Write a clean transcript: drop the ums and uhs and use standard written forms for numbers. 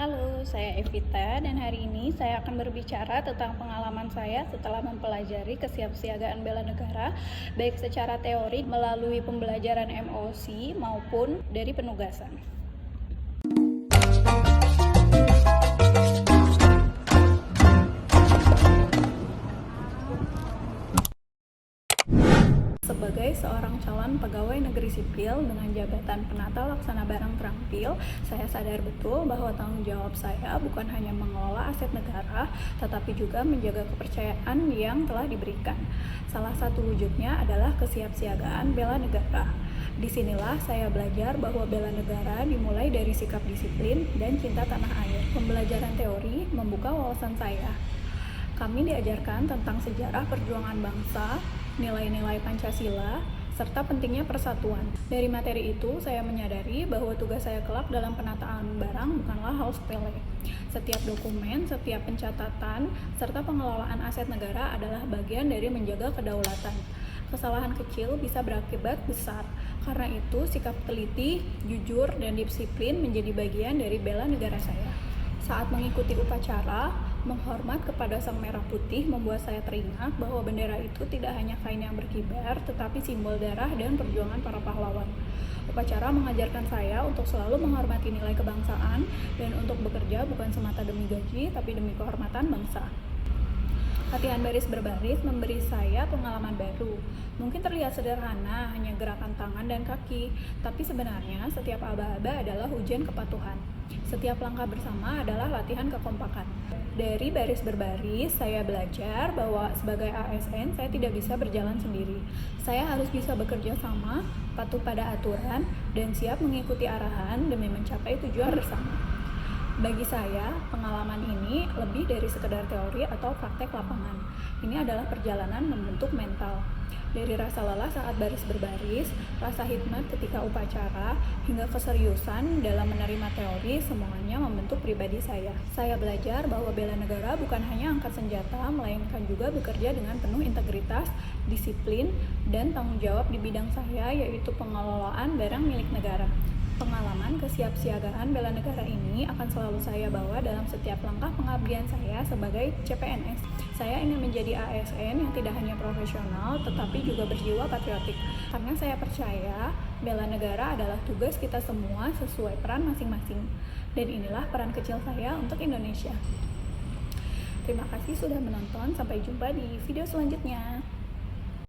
Halo, saya Evita dan hari ini saya akan berbicara tentang pengalaman saya setelah mempelajari kesiapsiagaan bela negara, baik secara teori melalui pembelajaran MOC maupun dari penugasan. Sebagai seorang calon pegawai negeri sipil dengan jabatan penata laksana barang terampil, saya sadar betul bahwa tanggung jawab saya bukan hanya mengelola aset negara, tetapi juga menjaga kepercayaan yang telah diberikan. Salah satu wujudnya adalah kesiapsiagaan bela negara. Disinilah saya belajar bahwa bela negara dimulai dari sikap disiplin dan cinta tanah air. Pembelajaran teori membuka wawasan saya. Kami diajarkan tentang sejarah perjuangan bangsa, nilai-nilai Pancasila, serta pentingnya persatuan. Dari materi itu, saya menyadari bahwa tugas saya kelak dalam penataan barang bukanlah hal sepele. Setiap dokumen, setiap pencatatan, serta pengelolaan aset negara adalah bagian dari menjaga kedaulatan. Kesalahan kecil bisa berakibat besar. Karena itu, sikap teliti, jujur, dan disiplin menjadi bagian dari bela negara saya. Saat mengikuti upacara, menghormat kepada Sang Merah Putih membuat saya teringat bahwa bendera itu tidak hanya kain yang berkibar, tetapi simbol darah dan perjuangan para pahlawan. Upacara mengajarkan saya untuk selalu menghormati nilai kebangsaan dan untuk bekerja bukan semata demi gaji, tapi demi kehormatan bangsa. Latihan baris berbaris memberi saya pengalaman baru. Mungkin terlihat sederhana, hanya gerakan tangan dan kaki, tapi sebenarnya setiap aba-aba adalah ujian kepatuhan. Setiap langkah bersama adalah latihan kekompakan. Dari baris berbaris, saya belajar bahwa sebagai ASN saya tidak bisa berjalan sendiri. Saya harus bisa bekerja sama, patuh pada aturan, dan siap mengikuti arahan demi mencapai tujuan bersama. Bagi saya, pengalaman ini lebih dari sekedar teori atau praktek lapangan. Ini adalah perjalanan membentuk mental. Dari rasa lelah saat baris berbaris, rasa hikmat ketika upacara, hingga keseriusan dalam menerima teori, semuanya membentuk pribadi saya. Saya belajar bahwa bela negara bukan hanya angkat senjata, melainkan juga bekerja dengan penuh integritas, disiplin, dan tanggung jawab di bidang saya, yaitu pengelolaan barang milik negara. Pengalaman kesiapsiagaan bela negara ini akan selalu saya bawa dalam setiap langkah pengabdian saya sebagai CPNS. Saya ingin menjadi ASN yang tidak hanya profesional, tetapi juga berjiwa patriotik. Karena saya percaya bela negara adalah tugas kita semua sesuai peran masing-masing. Dan inilah peran kecil saya untuk Indonesia. Terima kasih sudah menonton, sampai jumpa di video selanjutnya.